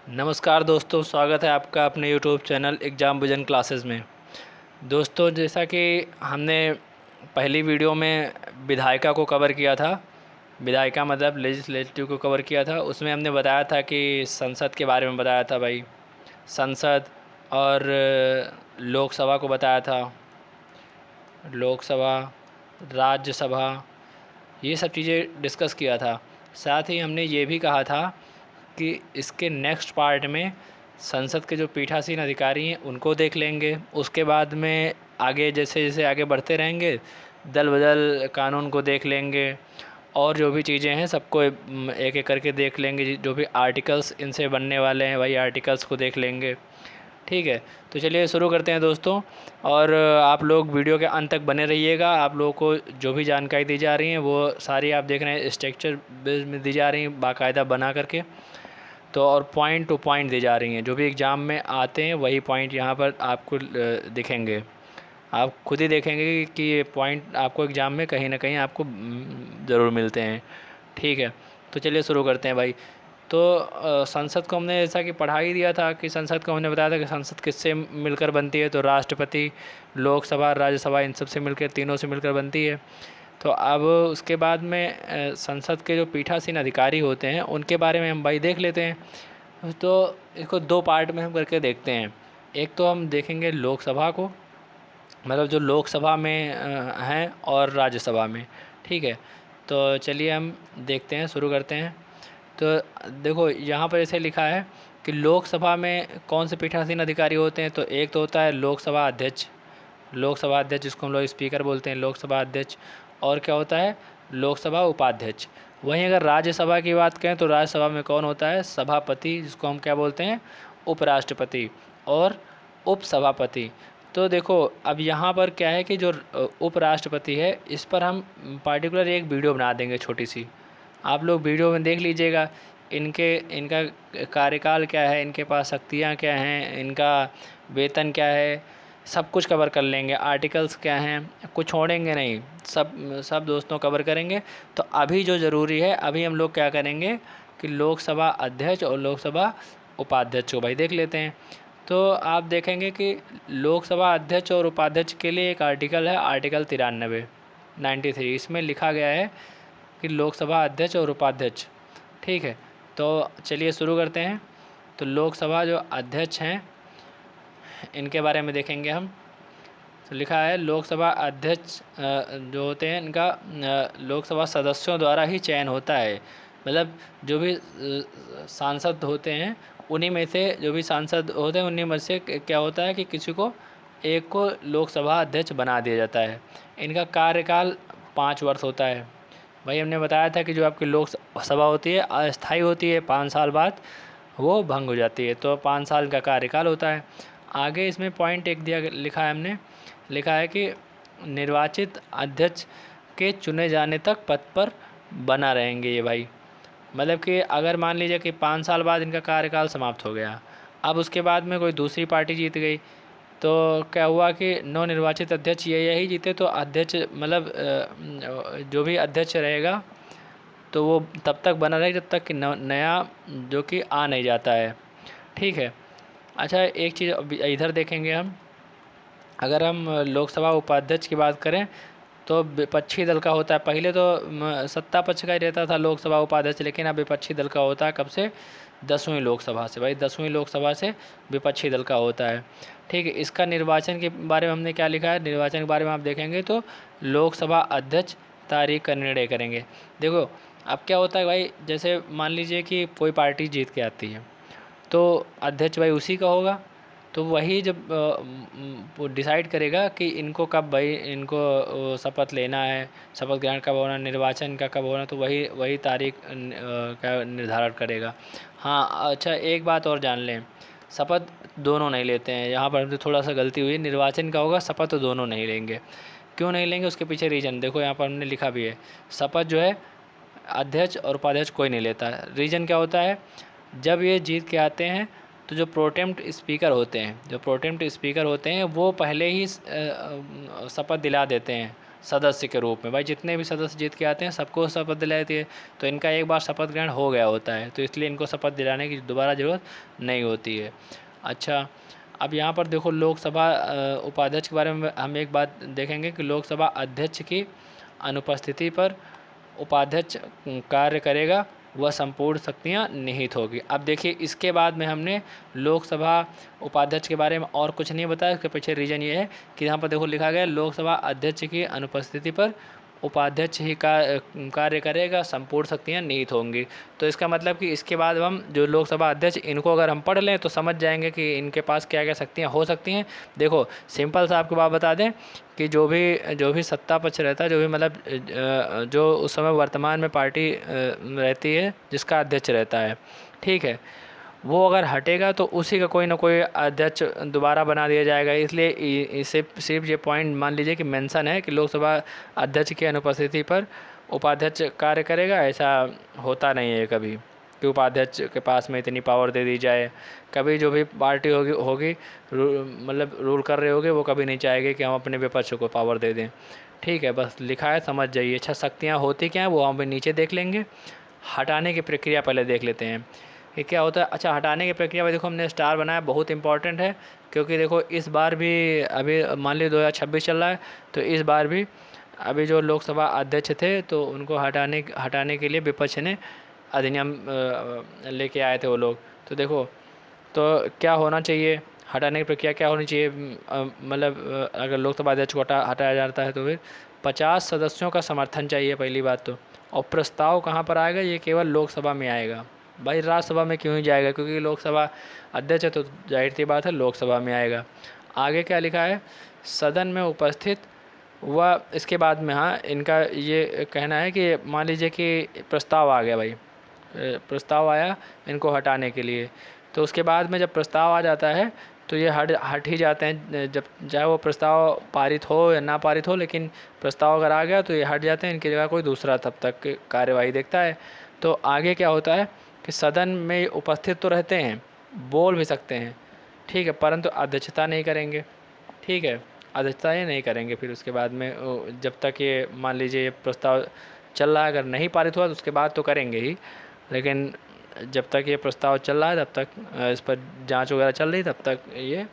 नमस्कार दोस्तों, स्वागत है आपका अपने YouTube channel exam vision classes में। दोस्तों, जैसा कि हमने पहली वीडियो में विधायिका को कवर किया था, विधायिका मतलब लेजिस्लेटिव को कवर किया था। उसमें हमने बताया था कि संसद के बारे में बताया था भाई, संसद और लोकसभा को बताया था, लोकसभा, राज्यसभा, ये सब चीज़ें डिस्कस किया था। साथ ही हमने ये भी कहा था कि इसके नेक्स्ट पार्ट में संसद के जो पीठासीन अधिकारी हैं उनको देख लेंगे। उसके बाद में आगे जैसे जैसे आगे बढ़ते रहेंगे, दल बदल कानून को देख लेंगे, और जो भी चीज़ें हैं सबको एक एक करके देख लेंगे। जो भी आर्टिकल्स इनसे बनने वाले हैं वही आर्टिकल्स को देख लेंगे। ठीक है, तो चलिए शुरू करते हैं दोस्तों। और आप लोग वीडियो के अंत तक बने रहिएगा। आप लोगों को जो भी जानकारी दी जा रही है वो सारी आप देख रहे हैं स्ट्रक्चर बेस में दी जा रही हैं, बाकायदा बना करके। तो और पॉइंट टू पॉइंट दी जा रही हैं, जो भी एग्ज़ाम में आते हैं वही पॉइंट यहाँ पर आपको दिखेंगे। आप खुद ही देखेंगे कि ये पॉइंट आपको एग्ज़ाम में कहीं ना कहीं आपको ज़रूर मिलते हैं। ठीक है, तो चलिए शुरू करते हैं भाई। तो संसद को हमने जैसा कि पढ़ा ही दिया था कि संसद को हमने बताया था कि संसद किससे मिलकर बनती है। तो राष्ट्रपति, लोकसभा, राज्यसभा, इन सब से मिलकर, तीनों से मिलकर बनती है। तो अब उसके बाद में संसद के जो पीठासीन अधिकारी होते हैं उनके बारे में हम भाई देख लेते हैं। तो इसको दो पार्ट में हम करके देखते हैं। एक तो हम देखेंगे लोकसभा को, मतलब जो लोकसभा में हैं, और राज्यसभा में। ठीक है, तो चलिए हम देखते हैं, शुरू करते हैं। तो देखो यहाँ पर ऐसे लिखा है कि लोकसभा में कौन से पीठासीन अधिकारी होते हैं। तो एक तो होता है लोकसभा अध्यक्ष, लोकसभा अध्यक्ष जिसको हम लोग स्पीकर बोलते हैं, लोकसभा अध्यक्ष। और क्या होता है, लोकसभा उपाध्यक्ष। वहीं अगर राज्यसभा की बात करें तो राज्यसभा में कौन होता है, सभापति, जिसको हम क्या बोलते हैं, उपराष्ट्रपति, और उपसभापति। तो देखो अब यहाँ पर क्या है कि जो उपराष्ट्रपति है, इस पर हम पार्टिकुलर एक वीडियो बना देंगे छोटी सी। आप लोग वीडियो में देख लीजिएगा इनका कार्यकाल क्या है, इनके पास शक्तियाँ क्या हैं, इनका वेतन क्या है, सब कुछ कवर कर लेंगे। आर्टिकल्स क्या हैं, कुछ छोड़ेंगे नहीं, सब दोस्तों कवर करेंगे। तो अभी जो ज़रूरी है, अभी हम लोग क्या करेंगे कि लोकसभा अध्यक्ष और लोकसभा उपाध्यक्ष को भाई देख लेते हैं। तो आप देखेंगे कि लोकसभा अध्यक्ष और उपाध्यक्ष के लिए एक आर्टिकल है, आर्टिकल 93 इसमें लिखा गया है कि लोकसभा अध्यक्ष और उपाध्यक्ष। ठीक है, तो चलिए शुरू करते हैं। तो लोकसभा जो अध्यक्ष हैं इनके बारे में देखेंगे हम। तो लिखा है लोकसभा अध्यक्ष जो होते हैं इनका लोकसभा सदस्यों द्वारा ही चयन होता है। मतलब जो भी सांसद होते हैं उन्हीं में से, जो भी सांसद होते हैं उन्हीं में से क्या होता है कि किसी को एक को लोकसभा अध्यक्ष बना दिया जाता है। इनका कार्यकाल 5 वर्ष होता है। भाई हमने बताया था कि जो आपकी लोकसभा होती है अस्थायी होती है, 5 साल बाद वो भंग हो जाती है। तो 5 साल का कार्यकाल होता है। आगे इसमें पॉइंट एक दिया लिखा है, हमने लिखा है कि निर्वाचित अध्यक्ष के चुने जाने तक पद पर बना रहेंगे ये भाई। मतलब कि अगर मान लीजिए कि 5 साल बाद इनका कार्यकाल समाप्त हो गया, अब उसके बाद में कोई दूसरी पार्टी जीत गई, तो क्या हुआ कि नवनिर्वाचित अध्यक्ष यही जीते, तो अध्यक्ष मतलब जो भी अध्यक्ष रहेगा तो वो तब तक बना रहेगा जब तक कि नया जो कि आ नहीं जाता है। ठीक है, अच्छा एक चीज़ इधर देखेंगे हम। अगर हम लोकसभा उपाध्यक्ष की बात करें तो विपक्षी दल का होता है। पहले तो सत्ता पक्ष का ही रहता था लोकसभा उपाध्यक्ष, लेकिन अब विपक्षी दल का होता है। कब से, 10वीं लोकसभा से भाई, 10वीं लोकसभा से विपक्षी दल का होता है। ठीक है, इसका निर्वाचन के बारे में हमने क्या लिखा है, निर्वाचन के बारे में आप देखेंगे तो लोकसभा अध्यक्ष तारीख का निर्णय करेंगे। देखो अब क्या होता है भाई, जैसे मान लीजिए कि कोई पार्टी जीत के आती है तो अध्यक्ष भाई उसी का होगा। तो वही जब वो डिसाइड करेगा कि इनको कब भाई इनको शपथ लेना है, शपथ ग्रहण कब होना, निर्वाचन का कब होना, तो वही वही तारीख का निर्धारण करेगा। हाँ अच्छा, एक बात और जान लें, शपथ दोनों नहीं लेते हैं। यहाँ पर हमसे थोड़ा सा गलती हुई, निर्वाचन का होगा, शपथ तो दोनों नहीं लेंगे। क्यों नहीं लेंगे उसके पीछे रीज़न देखो, यहाँ पर हमने लिखा भी है। शपथ जो है अध्यक्ष और उपाध्यक्ष कोई नहीं लेता है। रीज़न क्या होता है, जब ये जीत के आते हैं तो जो प्रोटेम्प्ट स्पीकर होते हैं, जो प्रोटेम्प्ट स्पीकर होते हैं वो पहले ही शपथ दिला देते हैं, सदस्य के रूप में। भाई जितने भी सदस्य जीत के आते हैं सबको शपथ दिलाती है, तो इनका एक बार शपथ ग्रहण हो गया होता है, तो इसलिए इनको शपथ दिलाने की दोबारा ज़रूरत नहीं होती है। अच्छा, अब यहाँ पर देखो लोकसभा उपाध्यक्ष के बारे में हम एक बात देखेंगे कि लोकसभा अध्यक्ष की अनुपस्थिति पर उपाध्यक्ष कार्य करेगा, वह संपूर्ण शक्तियाँ निहित होगी। अब देखिए इसके बाद में हमने लोकसभा उपाध्यक्ष के बारे में और कुछ नहीं बताया। इसके पीछे रीज़न ये है कि यहाँ पर देखो लिखा गया लोकसभा अध्यक्ष की अनुपस्थिति पर उपाध्यक्ष ही कार्य करेगा, संपूर्ण शक्तियाँ निहित होंगी। तो इसका मतलब कि इसके बाद हम जो लोकसभा अध्यक्ष इनको अगर हम पढ़ लें तो समझ जाएंगे कि इनके पास क्या क्या शक्तियाँ हो सकती हैं। देखो सिंपल सा आपको बात बता दें कि जो भी सत्ता पक्ष रहता है, जो भी मतलब जो उस समय वर्तमान में पार्टी रहती है जिसका अध्यक्ष रहता है, ठीक है, वो अगर हटेगा तो उसी का कोई ना कोई अध्यक्ष दोबारा बना दिया जाएगा। इसलिए इसे सिर्फ ये पॉइंट मान लीजिए कि मेंशन है कि लोकसभा अध्यक्ष की अनुपस्थिति पर उपाध्यक्ष कार्य करेगा। ऐसा होता नहीं है कभी कि उपाध्यक्ष के पास में इतनी पावर दे दी जाए। कभी जो भी पार्टी होगी मतलब रूल कर रहे होगे, वो कभी नहीं चाहेंगे कि हम अपने विपक्ष को पावर दे दें। ठीक है, बस लिखा है समझ जाइए। अच्छा, शक्तियाँ होती क्या हैं वो हम नीचे देख लेंगे। हटाने की प्रक्रिया पहले देख लेते हैं कि क्या होता है। अच्छा, हटाने की प्रक्रिया में देखो हमने स्टार बनाया, बहुत इंपॉर्टेंट है, क्योंकि देखो इस बार भी अभी मान लीजिए 2026 चल रहा है, तो इस बार भी अभी जो लोकसभा अध्यक्ष थे तो उनको हटाने के लिए विपक्ष ने अधिनियम लेके आए थे वो लोग। तो देखो तो क्या होना चाहिए, हटाने की प्रक्रिया क्या होनी चाहिए, मतलब अगर लोकसभा अध्यक्ष को हटाया जाता है तो फिर 50 सदस्यों का समर्थन चाहिए पहली बात तो। और प्रस्ताव कहाँ पर आएगा, ये केवल लोकसभा में आएगा। भाई राज्यसभा में क्यों ही जाएगा, क्योंकि लोकसभा अध्यक्ष है तो जाहिर सी बात है लोकसभा में आएगा। आगे क्या लिखा है, सदन में उपस्थित वह, इसके बाद में हाँ इनका ये कहना है कि मान लीजिए कि प्रस्ताव आ गया, भाई प्रस्ताव आया इनको हटाने के लिए, तो उसके बाद में जब प्रस्ताव आ जाता है तो ये हट ही जाते हैं। जब चाहे वो प्रस्ताव पारित हो या ना पारित हो, लेकिन प्रस्ताव अगर आ गया तो ये हट जाते हैं, इनकी जगह कोई दूसरा तब तक कार्यवाही देखता है। तो आगे क्या होता है कि सदन में उपस्थित तो रहते हैं, बोल भी सकते हैं, ठीक है, परंतु अध्यक्षता नहीं करेंगे। ठीक है, अध्यक्षता ये नहीं करेंगे। फिर उसके बाद में जब तक ये मान लीजिए ये प्रस्ताव चल रहा है, अगर नहीं पारित हुआ तो उसके बाद तो करेंगे ही, लेकिन जब तक ये प्रस्ताव चल रहा है तब तक इस पर जांच वगैरह चल रही तब तक ये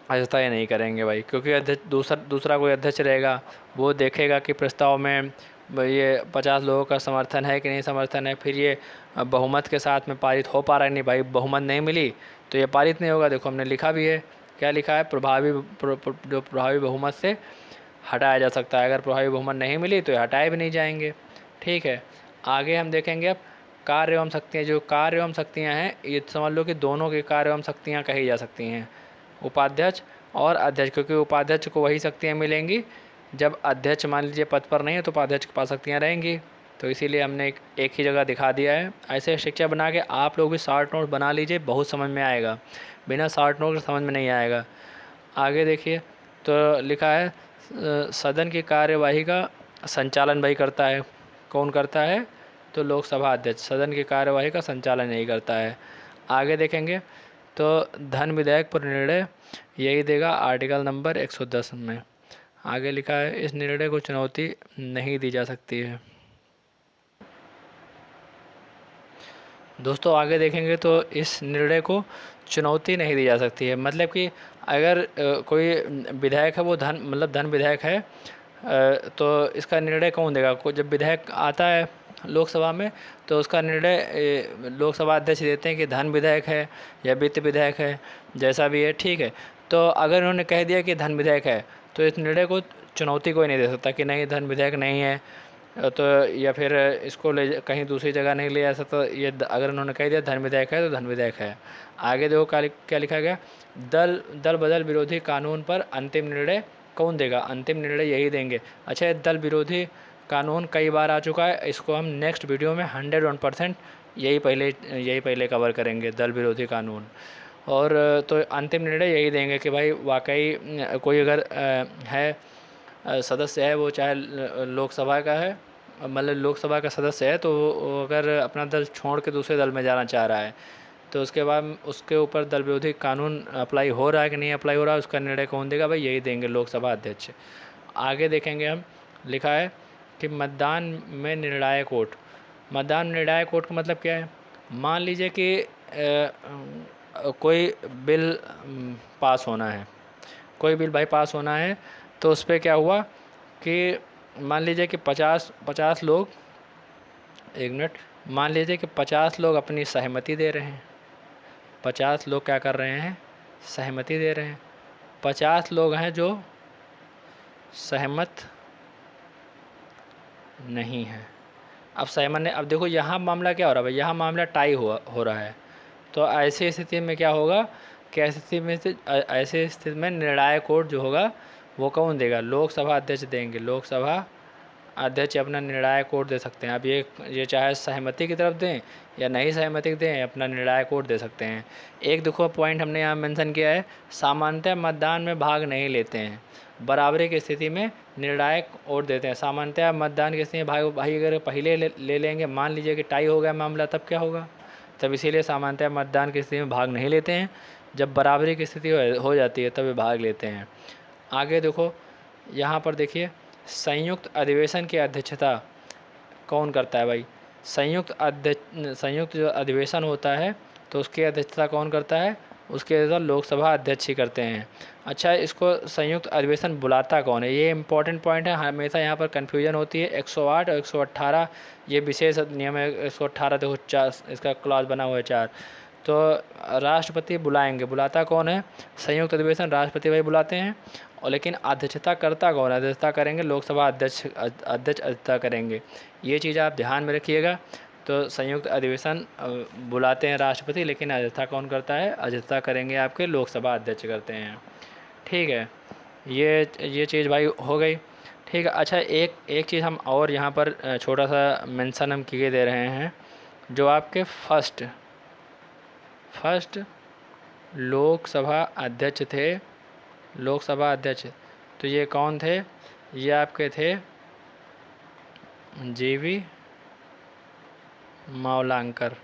अध्यक्षता ये नहीं करेंगे भाई, क्योंकि अध्यक्ष दूसरा कोई अध्यक्ष रहेगा, वो देखेगा कि प्रस्ताव में ये 50 लोगों का समर्थन है कि नहीं समर्थन है, फिर ये बहुमत के साथ में पारित हो पा रहा है नहीं, भाई बहुमत नहीं मिली तो ये पारित नहीं होगा। देखो हमने लिखा भी है, क्या लिखा है, जो प्रभावी बहुमत से हटाया जा सकता है। अगर प्रभावी बहुमत नहीं मिली तो ये हटाए भी नहीं जाएंगे। ठीक है, आगे हम देखेंगे अब कार्य एवं शक्तियाँ। जो कार्य एवं शक्तियाँ हैं ये समझ लो कि दोनों की कार्य एवं शक्तियाँ कही जा सकती हैं, उपाध्यक्ष और अध्यक्ष, क्योंकि उपाध्यक्ष को वही शक्तियाँ मिलेंगी जब अध्यक्ष मान लीजिए पद पर नहीं है तो उपाध्यक्ष के पास शक्तियाँ रहेंगी। तो इसीलिए हमने एक ही जगह दिखा दिया है। ऐसे शिक्षा बना के आप लोग भी शॉर्ट नोट बना लीजिए, बहुत समझ में आएगा, बिना शॉर्ट नोट के समझ में नहीं आएगा। आगे देखिए तो लिखा है सदन की कार्यवाही का संचालन भाई करता है। कौन करता है, तो लोकसभा अध्यक्ष सदन की कार्यवाही का संचालन नहीं करता है। आगे देखेंगे तो धन विधेयक पर निर्णय यही देगा आर्टिकल नंबर 110 में। आगे लिखा है इस निर्णय को चुनौती नहीं दी जा सकती है। दोस्तों आगे देखेंगे तो इस निर्णय को चुनौती नहीं दी जा सकती है, मतलब कि अगर कोई विधायक है वो धन विधायक है तो इसका निर्णय कौन देगा। जब विधायक आता है लोकसभा में तो उसका निर्णय लोकसभा अध्यक्ष देते हैं कि धन विधायक है या वित्त विधायक है, जैसा भी है, ठीक है। तो अगर उन्होंने कह दिया कि धन विधायक है तो इस निर्णय को चुनौती कोई नहीं दे सकता कि नहीं धन विधायक नहीं है, तो या फिर इसको ले कहीं दूसरी जगह नहीं ले जा सकता। ये अगर उन्होंने कह दिया धन विधायक है तो धन विधायक है। आगे देखो क्या लिखा गया, दल बदल विरोधी कानून पर अंतिम निर्णय कौन देगा, अंतिम निर्णय यही देंगे। अच्छा, दल विरोधी कानून कई बार आ चुका है, इसको हम नेक्स्ट वीडियो में 101% यही पहले कवर करेंगे, दल विरोधी कानून। और तो अंतिम निर्णय यही देंगे कि भाई वाकई कोई अगर है सदस्य है, वो चाहे लोकसभा का है, मतलब लोकसभा का सदस्य है, तो वो अगर अपना दल छोड़ के दूसरे दल में जाना चाह रहा है तो उसके बाद उसके ऊपर दल विरोधी कानून अप्लाई हो रहा है कि नहीं अप्लाई हो रहा है, उसका निर्णय कौन देगा, भाई यही देंगे लोकसभा अध्यक्ष। आगे देखेंगे हम, लिखा है कि मतदान में निर्णायक वोट। मतदान में निर्णायक वोट का मतलब क्या है? मान लीजिए कि कोई बिल पास होना है, कोई बिल भाई पास होना है, तो उस पर क्या हुआ कि मान लीजिए कि 50 लोग, 1 मिनट, मान लीजिए कि 50 लोग अपनी सहमति दे रहे हैं। 50 लोग क्या कर रहे हैं? सहमति दे रहे हैं। 50 लोग हैं जो सहमत नहीं हैं। अब सहमत नहीं, अब देखो यहाँ मामला क्या हो रहा है भाई, यहाँ मामला टाई हो रहा है। तो ऐसी स्थिति में क्या होगा कि ऐसी स्थिति में निर्णायक वोट जो होगा वो कौन देगा? लोकसभा अध्यक्ष देंगे। लोकसभा अध्यक्ष अपना निर्णायक वोट दे सकते हैं। अब ये चाहे सहमति की तरफ दें या नहीं सहमति दें, अपना निर्णायक वोट दे सकते हैं। एक देखो पॉइंट हमने यहाँ मेंशन किया है, सामान्यतः मतदान में भाग नहीं लेते हैं, बराबरी की स्थिति में निर्णायक वोट देते हैं। सामान्यतः मतदान की स्थिति में भाई अगर पहले ले लेंगे, मान लीजिए कि टाई हो गया मामला, तब क्या होगा? तब इसीलिए सामान्यतः मतदान की स्थिति में भाग नहीं लेते हैं। जब बराबरी की स्थिति हो जाती है तब वे भाग लेते हैं। आगे देखो, यहाँ पर देखिए, संयुक्त अधिवेशन की अध्यक्षता कौन करता है भाई? संयुक्त जो अधिवेशन होता है तो उसकी अध्यक्षता कौन करता है? उसके अध्यक्षता लोकसभा अध्यक्ष ही करते हैं। अच्छा, इसको संयुक्त अधिवेशन बुलाता कौन है? ये इंपॉर्टेंट पॉइंट है, हमेशा यहाँ पर कन्फ्यूजन होती है। 108 और 118 ये विशेष नियम है। 118 देखो 4 इसका क्लॉज बना हुआ है 4। तो राष्ट्रपति बुलाएंगे, बुलाता कौन है? संयुक्त अधिवेशन राष्ट्रपति भाई बुलाते हैं। और लेकिन अध्यक्षता करता कौन है? अध्यक्षता करेंगे लोकसभा अध्यक्ष अध्यक्षता करेंगे। ये चीज़ आप ध्यान में रखिएगा। तो संयुक्त अधिवेशन बुलाते हैं राष्ट्रपति, लेकिन अध्यक्षता कौन करता है? अध्यक्षता करेंगे आपके लोकसभा अध्यक्ष करते हैं। ठीक है, ये चीज़ भाई हो गई। ठीक है। अच्छा, एक चीज़ हम और यहाँ पर छोटा सा मेंशन हम किए दे रहे हैं, जो आपके फर्स्ट लोकसभा अध्यक्ष थे, लोकसभा अध्यक्ष, तो ये कौन थे? ये आपके थे जीवी मावलांकर।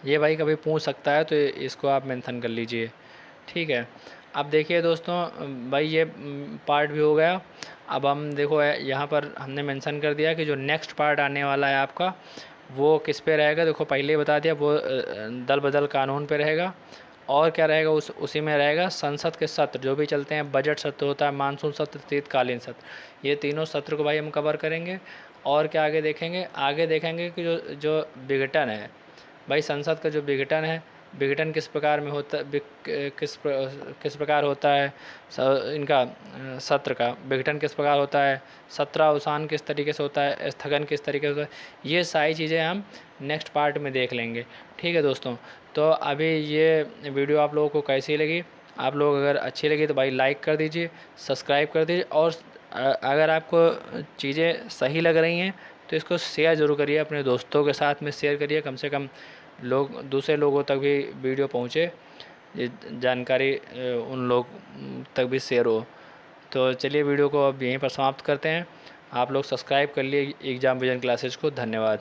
ये भाई कभी पूछ सकता है, तो इसको आप मेंशन कर लीजिए। ठीक है। अब देखिए दोस्तों, भाई ये पार्ट भी हो गया। अब हम देखो यहाँ पर हमने मेंशन कर दिया कि जो नेक्स्ट पार्ट आने वाला है आपका, वो किस पे रहेगा। देखो पहले ही बता दिया, वो दल बदल कानून पे रहेगा। और क्या रहेगा? उसी में रहेगा संसद के सत्र जो भी चलते हैं। बजट सत्र होता है, मानसून सत्र, शीतकालीन सत्र, ये तीनों सत्र को भाई हम कवर करेंगे। और क्या आगे देखेंगे? आगे देखेंगे कि जो विघटन है भाई, संसद का जो विघटन है, विघटन किस प्रकार में होता, किस प्रकार होता है, इनका सत्र का विघटन किस प्रकार होता है, सत्रावसान किस तरीके से होता है, स्थगन किस तरीके से होता है, ये सारी चीज़ें हम नेक्स्ट पार्ट में देख लेंगे। ठीक है दोस्तों, तो अभी ये वीडियो आप लोगों को कैसी लगी? आप लोग अगर अच्छी लगी तो भाई लाइक कर दीजिए, सब्सक्राइब कर दीजिए। और अगर आपको चीज़ें सही लग रही हैं तो इसको शेयर ज़रूर करिए, अपने दोस्तों के साथ में शेयर करिए, कम से कम दूसरे लोगों तक भी वीडियो पहुँचे, ये जानकारी उन लोग तक भी शेयर हो। तो चलिए वीडियो को अब यहीं पर समाप्त करते हैं। आप लोग सब्सक्राइब कर लिए एग्ज़ाम विजन क्लासेज को। धन्यवाद।